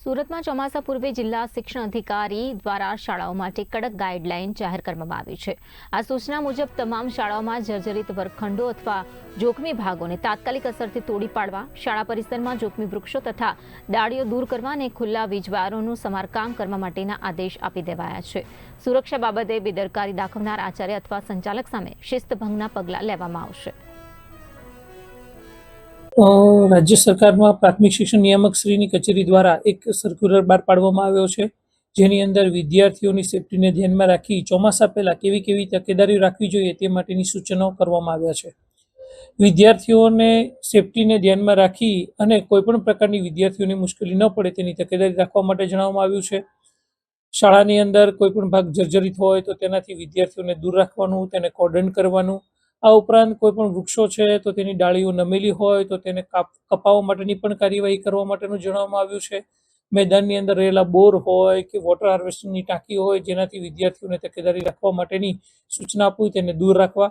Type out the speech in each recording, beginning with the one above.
સુરતમાં ચોમાસા પૂર્વે જિલ્લા શિક્ષણ અધિકારી દ્વારા શાળાઓ માટે કડક ગાઈડલાઈન જાહેર કરવામાં આવી છે। આ સૂચના મુજબ તમામ શાળાઓમાં જર્જરિત વર્ગખંડો અથવા જોખમી ભાગોને તાત્કાલિક અસરથી તોડી પાડવા, શાળા પરિસરમાં જોખમી વૃક્ષો તથા ડાળીઓ દૂર કરવા અને ખુલ્લા વીજવાયરોનું સમારકામ કરવા માટેના આદેશ આપી દેવાયા છે। સુરક્ષા બાબતે બેદરકારી દાખવનાર આચાર્ય અથવા સંચાલક સામે શિસ્તભંગના પગલાં લેવામાં આવશે। રાજ્ય સરકારમાં પ્રાથમિક શિક્ષણ નિયામક શ્રીની કચેરી દ્વારા એક સર્ક્યુલર બહાર પાડવામાં આવ્યો છે, જેની અંદર વિદ્યાર્થીઓની સેફટીને ધ્યાનમાં રાખી ચોમાસા પહેલા કેવી કેવી તકેદારી રાખવી જોઈએ તે માટેની સૂચનો કરવામાં આવ્યા છે। વિદ્યાર્થીઓને સેફટીને ધ્યાનમાં રાખી અને કોઈપણ પ્રકારની વિદ્યાર્થીઓને મુશ્કેલી ન પડે તેની તકેદારી રાખવા માટે જણાવવામાં આવ્યું છે। શાળાની અંદર કોઈપણ ભાગ જર્જરિત હોય તો તેનાથી વિદ્યાર્થીઓને દૂર રાખવાનું, તેને કોર્ડન કરવાનું। આ ઉપરાંત કોઈપણ વૃક્ષો છે તો તેની ડાળીઓ નમેલી હોય તો તેને કપાવવા માટેની પણ કાર્યવાહી કરવા માટેનું જણાવવામાં આવ્યું છે। મેદાનની અંદર રહેલા બોર હોય કે વોટર હાર્વેસ્ટિંગની ટાંકી હોય જેનાથી વિદ્યાર્થીઓને તકેદારી રાખવા માટેની સૂચના આપવી, તેને દૂર રાખવા।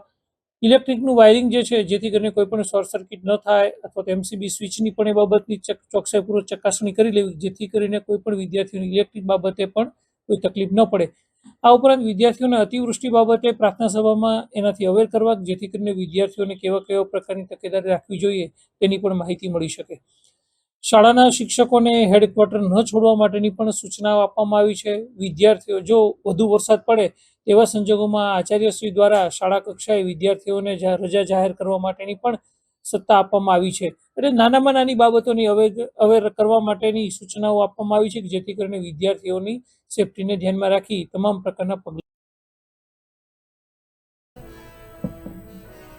ઇલેક્ટ્રિકનું વાયરિંગ જે છે જેથી કરીને કોઈપણ શોર્ટ સર્કિટ ન થાય અથવા તો એમસીબી સ્વિચની પણ એ બાબતની ચોકસાઈપૂર્વક ચકાસણી કરી લેવી, જેથી કરીને કોઈપણ વિદ્યાર્થીઓને ઇલેક્ટ્રિક બાબતે પણ કોઈ તકલીફ ન પડે। આ ઉપરાંત વિદ્યાર્થીઓને અતિવૃષ્ટિ બાબતે પ્રાર્થના સભામાં એનાથી અવેર કરવા, જેથી કરીને વિદ્યાર્થીઓને કેવા પ્રકારની તકેદારી રાખવી જોઈએ તેની પણ માહિતી મળી શકે। શાળાના શિક્ષકોને હેડક્વાર્ટર ન છોડવા માટેની પણ સૂચનાઓ આપવામાં આવી છે। વિદ્યાર્થીઓ જો વધુ વરસાદ પડે તેવા સંજોગોમાં આચાર્યશ્રી દ્વારા શાળા કક્ષાએ વિદ્યાર્થીઓને રજા જાહેર કરવા માટેની પણ સત્તા આપવામાં આવી છે। એટલે નાનામાં નાની બાબતોની અવેર કરવા માટેની સૂચનાઓ આપવામાં આવી છે, જેથી કરીને વિદ્યાર્થીઓની સેફટીને ધ્યાનમાં રાખી તમામ પ્રકારના પગલાં